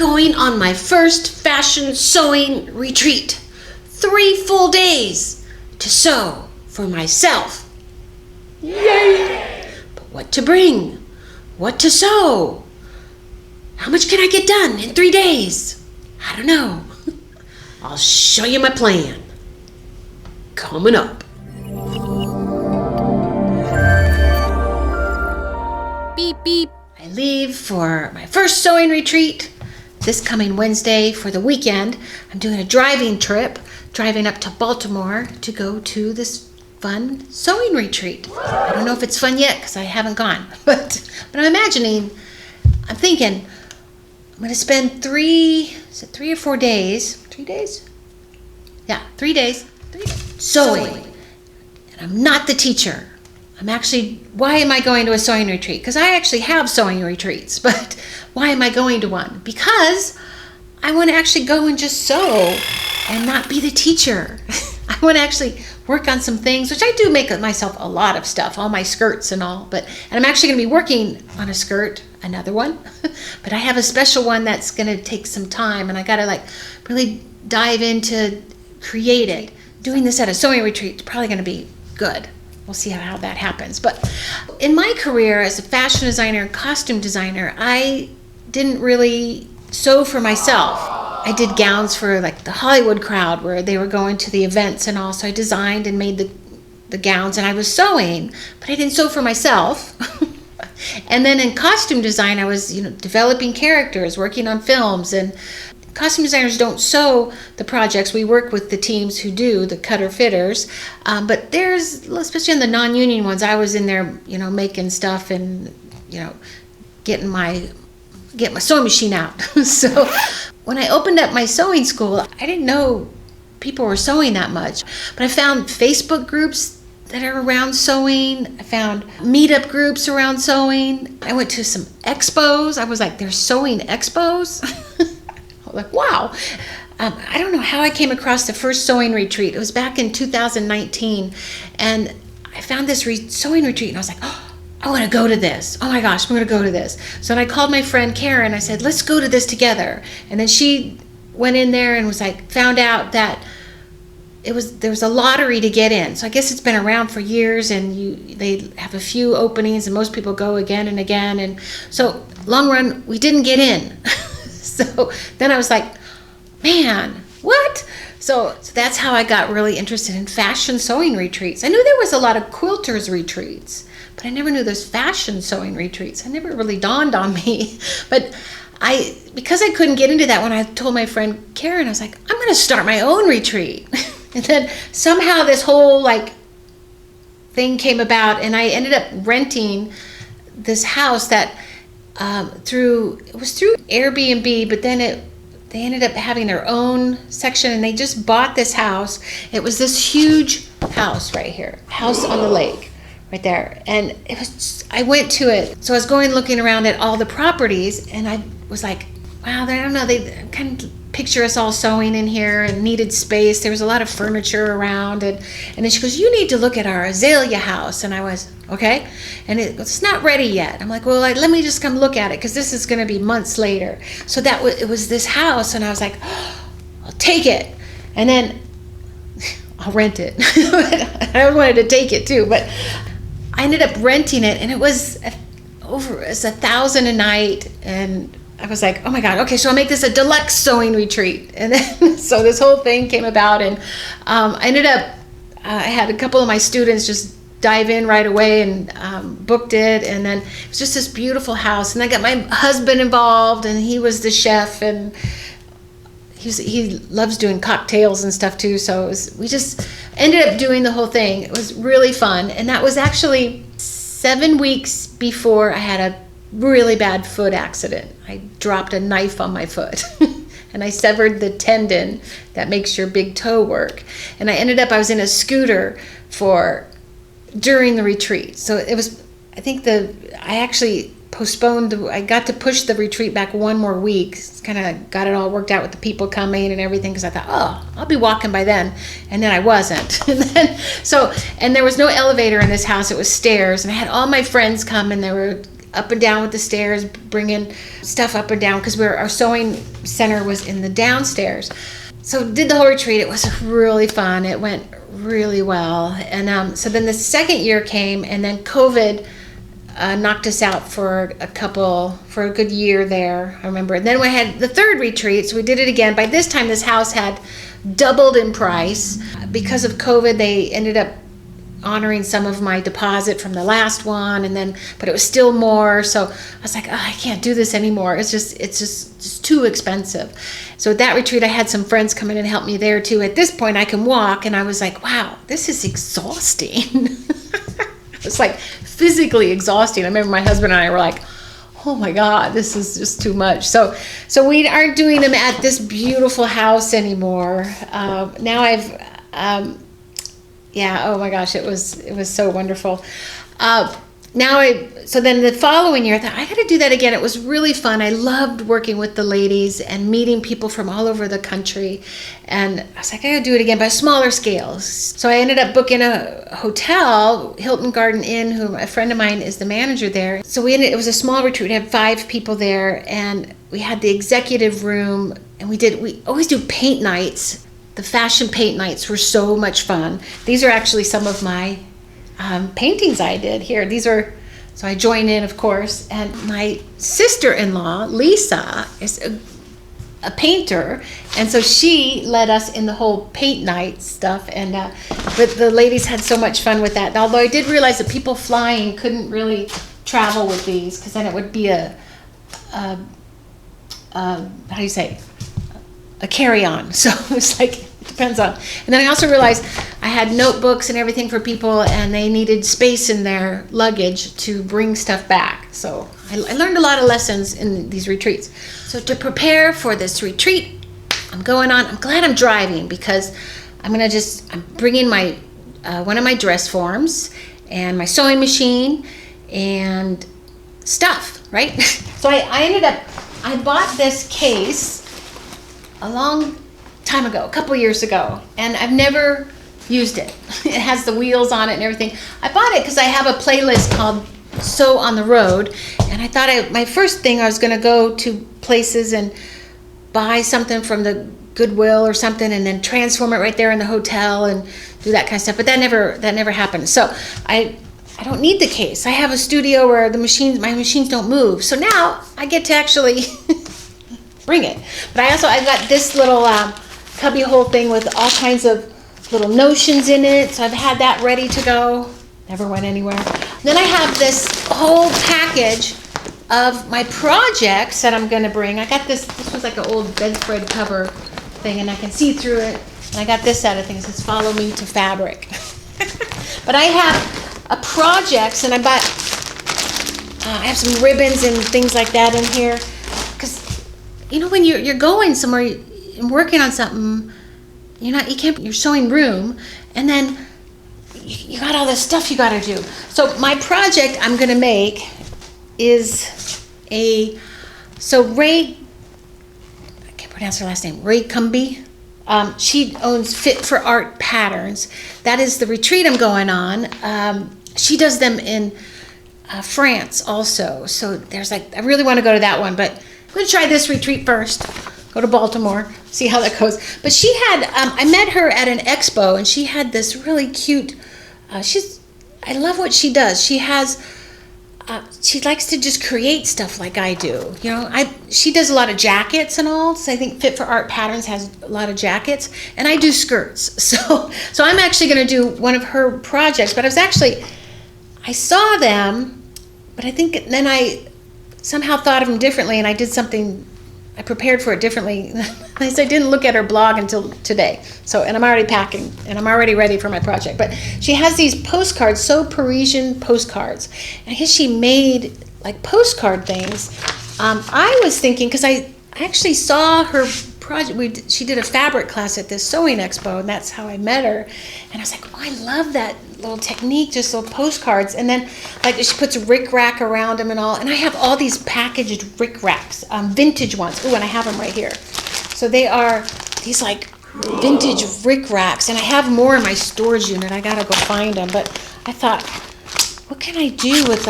going on my first fashion sewing retreat. 3 full days to sew for myself. Yay! But what to bring? What to sew? How much can I get done in 3 days? I don't know. I'll show you my plan. Coming up. Beep, beep. I leave for my first sewing retreat this coming Wednesday for the weekend. I'm doing a driving trip, driving up to Baltimore to go to this fun sewing retreat. I don't know if it's fun yet because I haven't gone, but I'm thinking I'm going to spend 3 or 4 days? 3 days? Yeah, 3 days. Sewing. And I'm not the teacher. Why am I going to a sewing retreat? Because I actually have sewing retreats, but why am I going to one? Because I want to actually go and just sew and not be the teacher. I want to actually work on some things, which I do make myself a lot of stuff, all my skirts and all, and I'm actually going to be working on a skirt, another one, but I have a special one that's going to take some time, and I got to really dive into create it. Doing this at a sewing retreat is probably going to be good. We'll see how that happens. But in my career as a fashion designer and costume designer, I didn't really sew for myself. I did gowns for the Hollywood crowd where they were going to the events and all. So I designed and made the gowns, and I was sewing, but I didn't sew for myself. And then in costume design, I was developing characters, working on films, and costume designers don't sew the projects. We work with the teams who do, the cutter fitters. But there's, especially in the non-union ones, I was in there, making stuff and, getting my sewing machine out. So when I opened up my sewing school, I didn't know people were sewing that much. But I found Facebook groups that are around sewing. I found meetup groups around sewing. I went to some expos. I was like, there's sewing expos? Wow. I don't know how I came across the first sewing retreat. It was back in 2019, and I found this sewing retreat, and I was like, oh, I want to go to this. Oh my gosh, I'm going to go to this. So then I called my friend Karen. I said, let's go to this together. And then she went in there and was found out that there was a lottery to get in. So I guess it's been around for years, and they have a few openings, and most people go again and again. And so long run, we didn't get in. So then I was like, man, what? So that's how I got really interested in fashion sewing retreats. I knew there was a lot of quilters retreats, but I never knew those fashion sewing retreats. It never really dawned on me. But because I couldn't get into that when I told my friend Karen, I was like, I'm going to start my own retreat. And then somehow this whole thing came about, and I ended up renting this house that through Airbnb, but then they ended up having their own section, and they just bought this house. It was this huge house right here, house on the lake right there. And I went to it. So I was looking around at all the properties, and I was like, wow, I don't know, they kind of picture us all sewing in here and needed space. There was a lot of furniture around, and then she goes, you need to look at our azalea house. And I was, okay. And it's not ready yet. I'm like, well, let me just come look at it, because this is going to be months later. So it was this house, and I was like, oh, I'll take it. And then I'll rent it. I wanted to take it too, but I ended up renting it, and it was $1,000 a night. And I was like, oh my God, okay, so I'll make this a deluxe sewing retreat. And then, so this whole thing came about, and I ended up, I had a couple of my students just dive in right away and booked it. And then it was just this beautiful house. And I got my husband involved, and he was the chef, and he loves doing cocktails and stuff too. So we just ended up doing the whole thing. It was really fun. And that was actually 7 weeks before I had a really bad foot accident. I dropped a knife on my foot and I severed the tendon that makes your big toe work. And I was in a scooter during the retreat. So it was, I actually postponed, I got to push the retreat back 1 more week. Kind of got it all worked out with the people coming and everything, because I thought, oh, I'll be walking by then. And then I wasn't. And there was no elevator in this house. It was stairs. And I had all my friends come, and they were up and down with the stairs, bringing stuff up and down, because our sewing center was in the downstairs. So did the whole retreat. It was really fun. It went really well. And so then the second year came, and then COVID knocked us out for a good year there, I remember. And then we had the third retreat, so we did it again. By this time, this house had doubled in price. Because of COVID, they ended up honoring some of my deposit from the last one, but it was still more. So I was like, oh, I can't do this anymore. It's just too expensive. So at that retreat, I had some friends come in and help me there too. At this point, I can walk, and I was like, wow, this is exhausting. It's like physically exhausting. I remember my husband and I were like, oh my God, this is just too much. So we aren't doing them at this beautiful house anymore. Now oh my gosh, it was so wonderful. So then the following year, I thought, I got to do that again. It was really fun. I loved working with the ladies and meeting people from all over the country. And I was like, I got to do it again, but smaller scales. So I ended up booking a hotel, Hilton Garden Inn, who a friend of mine is the manager there. So it was a small retreat. We had 5 people there, and we had the executive room, and we always do paint nights. The fashion paint nights were so much fun. These are actually some of my paintings I did here. So I joined in, of course, and my sister-in-law, Lisa, is a painter, and so she led us in the whole paint night stuff, and but the ladies had so much fun with that. Although I did realize that people flying couldn't really travel with these, because then it would be a carry-on. So it was like, it depends on. And then I also realized I had notebooks and everything for people, and they needed space in their luggage to bring stuff back. So I learned a lot of lessons in these retreats. So to prepare for this retreat, I'm glad I'm driving, because I'm bringing my one of my dress forms and my sewing machine and stuff, right? So I bought this case a long time ago, a couple years ago, and I've never used it. It has the wheels on it and everything. I bought it because I have a playlist called Sew on the Road, and I thought my first thing I was going to go to places and buy something from the Goodwill or something, and then transform it right there in the hotel and do that kind of stuff. But that never happened. So I don't need the case. I have a studio where my machines don't move. So now I get to actually bring it. But I got this little cubby hole thing with all kinds of little notions in it. So I've had that ready to go. Never went anywhere. Then I have this whole package of my projects that I'm going to bring. I got this was like an old bedspread cover thing, and I can see through it. And I got this out of things. It says, "Follow me to fabric." But I have a projects, and I have some ribbons and things like that in here. Because, when you're going somewhere and working on something, you're showing room, and then you got all this stuff you got to do. So my project I'm going to make is Ray, I can't pronounce her last name, Ray Cumby. She owns Fit for Art Patterns. That is the retreat I'm going on. She does them in France also. So I really want to go to that one, but I'm going to try this retreat first. Go to Baltimore, see how that goes. But she had, I met her at an expo, and she had this really cute, I love what she does. She likes to just create stuff like I do. She does a lot of jackets and all. So I think Fit for Art Patterns has a lot of jackets, and I do skirts. So I'm actually going to do one of her projects. But I saw them, but I think then I somehow thought of them differently, and I prepared for it differently. I didn't look at her blog until today. And I'm already packing, and I'm already ready for my project. But she has these postcards, so Parisian postcards. And I guess she made like postcard things. I was thinking, because I actually saw her project. She did a fabric class at this sewing expo, and that's how I met her. And I was like, oh, I love that little technique, just little postcards. And then she puts rickrack around them and all. And I have all these packaged rickracks, vintage ones. Ooh, and I have them right here. So they are these vintage rickracks, and I have more in my storage unit. I gotta go find them. But I thought, what can I do with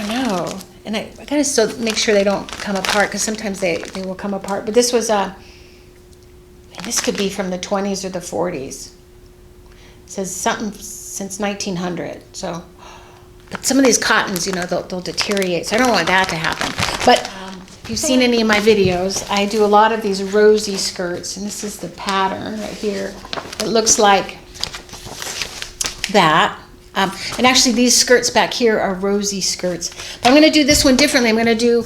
don't know. And I gotta still make sure they don't come apart, because sometimes they will come apart. But this was this could be from the 20s or the 40s. It says something since 1900. So, but some of these cottons, they'll deteriorate. So I don't want that to happen. But if you've seen any of my videos, I do a lot of these rosy skirts, and this is the pattern right here. It looks like that. And actually these skirts back here are rosy skirts. But I'm going to do this one differently. I'm going to do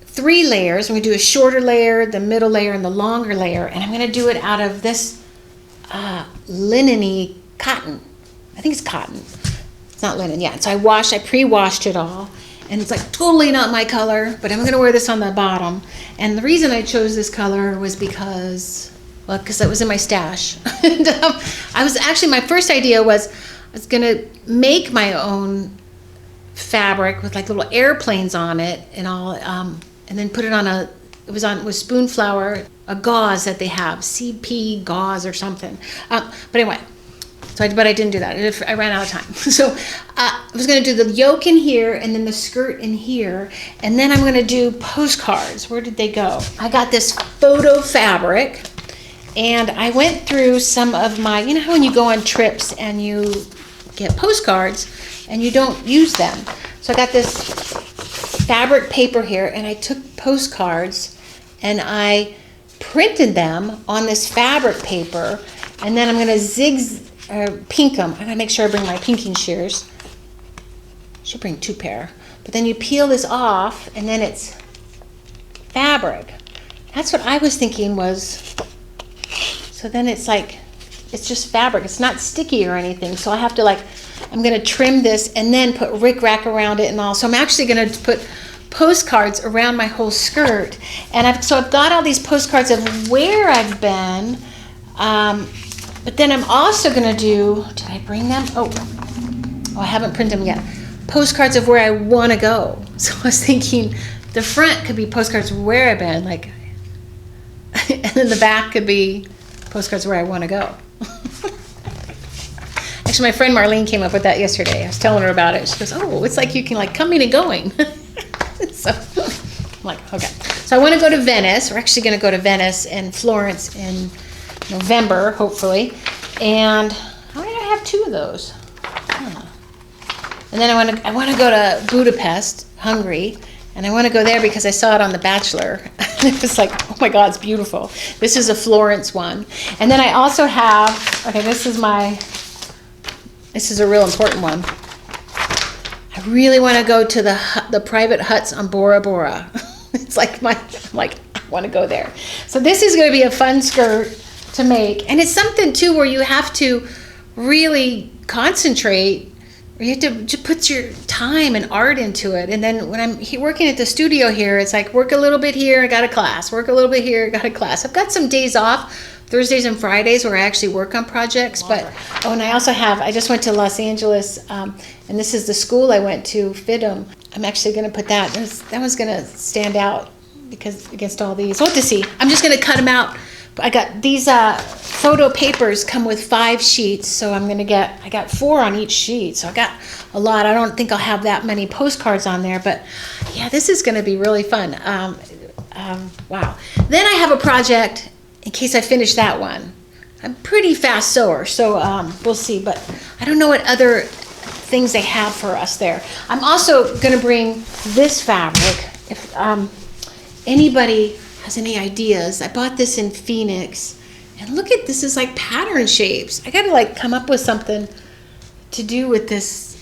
3 layers. I'm going to do a shorter layer, the middle layer, and the longer layer. And I'm going to do it out of this linen-y cotton. I think it's cotton. It's not linen, yeah. So I pre-washed it all. And it's like totally not my color, but I'm going to wear this on the bottom. And the reason I chose this color was because that was in my stash. And, my first idea was I was going to make my own fabric with like little airplanes on it and all, and then put it on it was spoon flour, a gauze that they have, CP gauze or something. But anyway, but I didn't do that. I ran out of time. So I was going to do the yoke in here and then the skirt in here. And then I'm going to do postcards. Where did they go? I got this photo fabric, and I went through some of my, how when you go on trips and you get postcards and you don't use them. So I got this fabric paper here, and I took postcards and I printed them on this fabric paper, and then I'm going to pink them. I'm going to make sure I bring my pinking shears. Should bring 2 pair. But then you peel this off, and then it's fabric. That's what I was thinking was, so then it's like, it's just fabric. It's not sticky or anything. So I have to I'm going to trim this and then put rickrack around it and all. So I'm actually going to put postcards around my whole skirt. And I've got all these postcards of where I've been. But then I'm also going to do, did I bring them? Oh, I haven't printed them yet. Postcards of where I want to go. So I was thinking the front could be postcards of where I've been, and then the back could be postcards where I want to go. Actually, my friend Marlene came up with that yesterday. I was telling her about it. She goes, oh, it's like you can coming and going. So I'm like, okay. So I want to go to Venice. We're actually going to go to Venice and Florence in November, hopefully. And I might have 2 of those. And then I want to go to Budapest, Hungary. And I want to go there because I saw it on The Bachelor. It was like, oh my God, it's beautiful. This is a Florence one. And then I also have, this is a real important one. I really want to go to the private huts on Bora Bora. It's like I want to go there. So this is going to be a fun skirt to make. And it's something too where you have to really concentrate. You have to put your time and art into it. And then when I'm working at the studio here, it's like work a little bit here, I got a class. Work a little bit here, I got a class. I've got some days off, Thursdays and Fridays, where I actually work on projects. And I also I just went to Los Angeles, and this is the school I went to, FIDM. I'm actually going to put that one's going to stand out because against all these. We'll have to see. I'm just going to cut them out. I got these photo papers come with 5 sheets, so I got 4 on each sheet, so I got a lot. I don't think I'll have that many postcards on there, but yeah, this is going to be really fun. Wow. Then I have a project in case I finish that one. I'm pretty fast sewer, so we'll see, but I don't know what other things they have for us there. I'm also going to bring this fabric. If anybody has any ideas, I bought this in Phoenix, and look at this is like pattern shapes. I gotta come up with something to do with this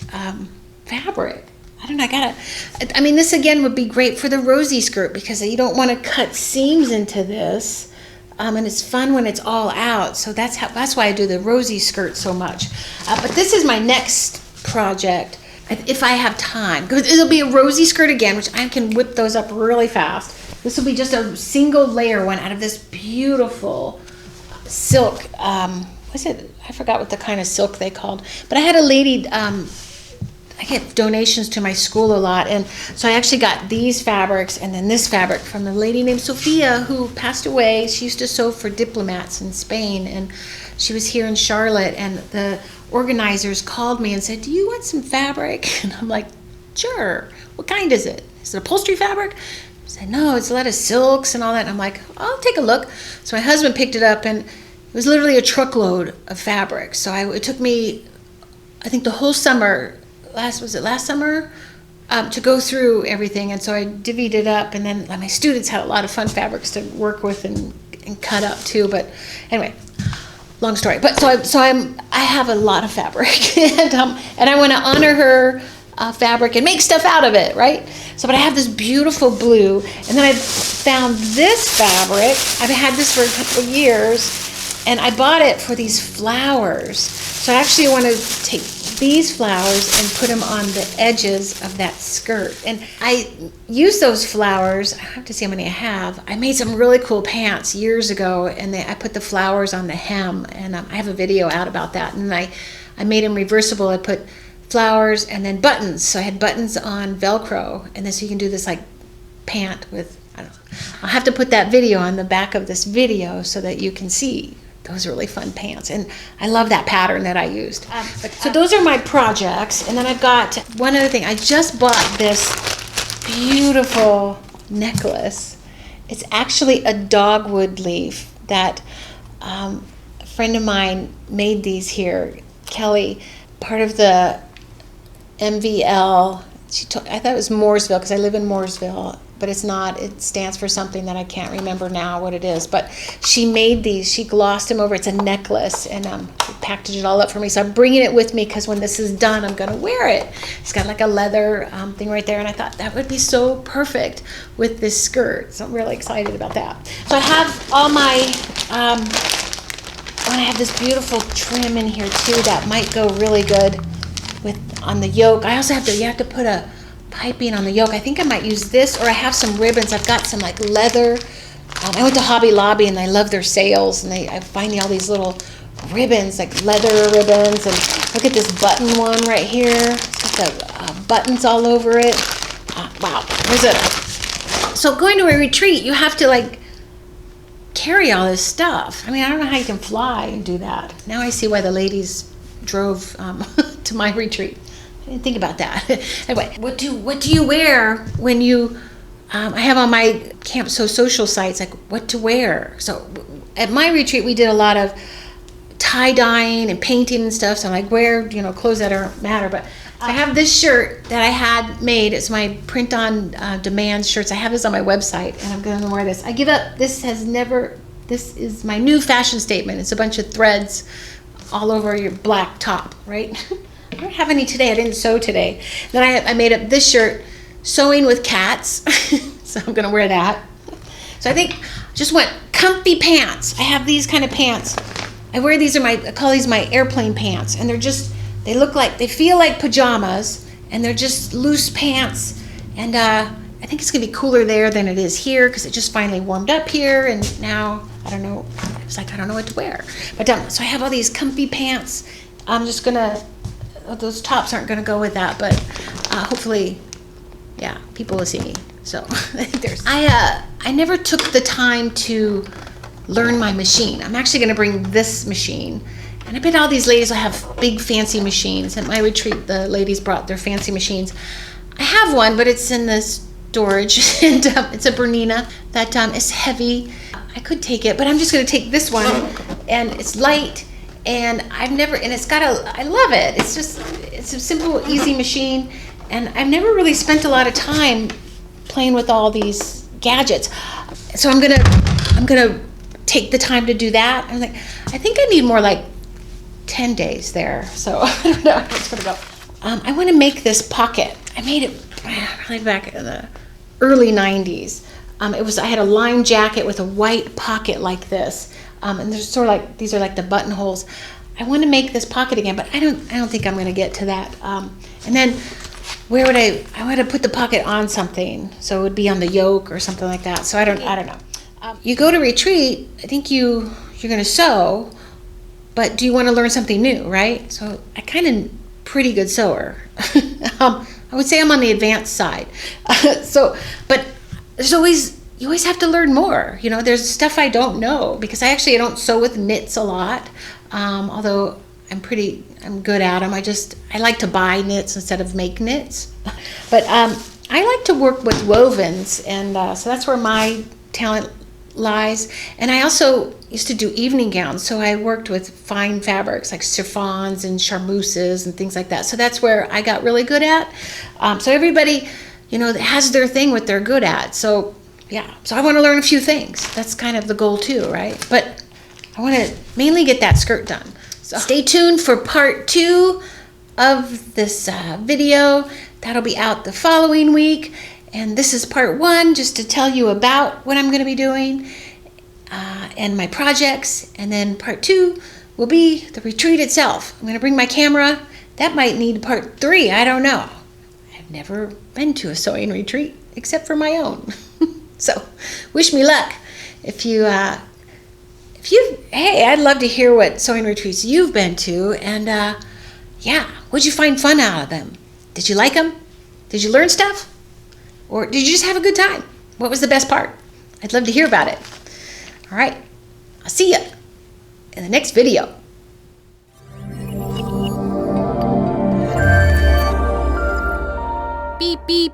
fabric. I don't know, this again would be great for the rosy skirt because you don't want to cut seams into this, and it's fun when it's all out. So that's why I do the rosy skirt so much. But this is my next project if I have time, because it'll be a rosy skirt again, which I can whip those up really fast. This will be just a single layer one out of this beautiful silk. What's it? I forgot what the kind of silk they called. But I had a lady, I get donations to my school a lot. And so I actually got these fabrics and then this fabric from a lady named Sophia who passed away. She used to sew for diplomats in Spain. And she was here in Charlotte. And the organizers called me and said, do you want some fabric? And I'm like, sure. what kind is it? Is it upholstery fabric? I said, no, it's a lot of silks and all that. And I'm like, I'll take a look. So my husband picked it up, and it was literally a truckload of fabric. So it took me, I think the whole summer, last summer? To go through everything. And so I divvied it up, and then my students had a lot of fun fabrics to work with and cut up too. But anyway, long story. But I have a lot of fabric, and I want to honor her fabric and make stuff out of it, right? So, but I have this beautiful blue, and then I found this fabric. I've had this for a couple of years, and I bought it for these flowers. So I actually want to take these flowers and put them on the edges of that skirt. And I use those flowers. I have to see how many I have. I made some really cool pants years ago, and I put the flowers on the hem, and I have a video out about that. And I made them reversible. I put flowers and then buttons. So I had buttons on Velcro, and then so you can do this like pant with, I don't know. I'll have to put that video on the back of this video so that you can see those really fun pants. And I love that pattern that I used. So those are my projects. And then I've got one other thing. I just bought this beautiful necklace. It's actually a dogwood leaf that a friend of mine made these here. Kelly, part of the MVL. I thought it was Mooresville because I live in Mooresville, but it's not. It stands for something that I can't remember now what it is. But she made these. She glossed them over. It's a necklace, and she packaged it all up for me. So I'm bringing it with me because when this is done, I'm going to wear it. It's got like a leather thing right there, and I thought that would be so perfect with this skirt. So I'm really excited about that. So I have all my. I have this beautiful trim in here too that might go really good on the yoke. I also you have to put a piping on the yoke. I think I might use this, or I have some ribbons. I've got some like leather. I went to Hobby Lobby, and I love their sales, and I find all these little ribbons, like leather ribbons. And look at this button one right here. It's got the buttons all over it. Wow. So going to a retreat, you have to like carry all this stuff. I mean, I don't know how you can fly and do that. Now I see why the ladies drove to my retreat. I didn't think about that. Anyway, what do you wear when you? I have on my Camp So Social sites like what to wear. So at my retreat, we did a lot of tie dyeing and painting and stuff. So I'm like, wear clothes that don't matter. But I have this shirt that I had made. It's my print on demand shirts. I have this on my website, and I'm going to wear this. I give up. This is my new fashion statement. It's a bunch of threads all over your black top, right? I don't have any today. I didn't sew today. Then I made up this shirt, sewing with cats. So I'm going to wear that. So I think just want comfy pants. I have these kind of pants. I wear these I call these my airplane pants. And they feel like pajamas, and they're just loose pants. And I think it's going to be cooler there than it is here because it just finally warmed up here. And now, I don't know. It's like, I don't know what to wear. But so I have all these comfy pants. I'm just going to, those tops aren't going to go with that, but hopefully, yeah, people will see me. So I never took the time to learn my machine. I'm actually going to bring this machine. And I bet all these ladies will have big fancy machines. At my retreat, the ladies brought their fancy machines. I have one, but it's in the storage, and it's a Bernina that is heavy. I could take it, but I'm just going to take this one, and it's light, and I love it. It's a simple, easy machine, and I've never really spent a lot of time playing with all these gadgets. So I'm gonna take the time to do that. I'm like, I think I need more like 10 days there. So I don't know how it's gonna go. I want to make this pocket. I made it probably back in the early 90s. I had a lime jacket with a white pocket like this, and there's sort of like these are like the buttonholes. I want to make this pocket again, but I don't think I'm going to get to that. And then where would I want to put the pocket on something, so it would be on the yoke or something like that. So I don't know. You go to retreat. I think you're going to sew, but do you want to learn something new, right? So I kind of pretty good sewer. I would say I'm on the advanced side. But you always have to learn more. There's stuff I don't know because I don't sew with knits a lot. Although I'm good at them. I like to buy knits instead of make knits. But I like to work with wovens, and so that's where my talent lies. And I also used to do evening gowns, so I worked with fine fabrics like chiffons and charmeuses and things like that. So that's where I got really good at. So everybody, has their thing what they're good at. So yeah, so I want to learn a few things. That's kind of the goal too, right? But I want to mainly get that skirt done. So stay tuned for part 2 of this video. That'll be out the following week. And this is part 1, just to tell you about what I'm going to be doing and my projects. And then part 2 will be the retreat itself. I'm going to bring my camera. That might need part 3. I don't know. I've never been to a sewing retreat except for my own. So wish me luck. Hey, I'd love to hear what sewing retreats you've been to. And what'd you find fun out of them? Did you like them? Did you learn stuff? Or did you just have a good time? What was the best part? I'd love to hear about it. All right, I'll see you in the next video. Beep, beep.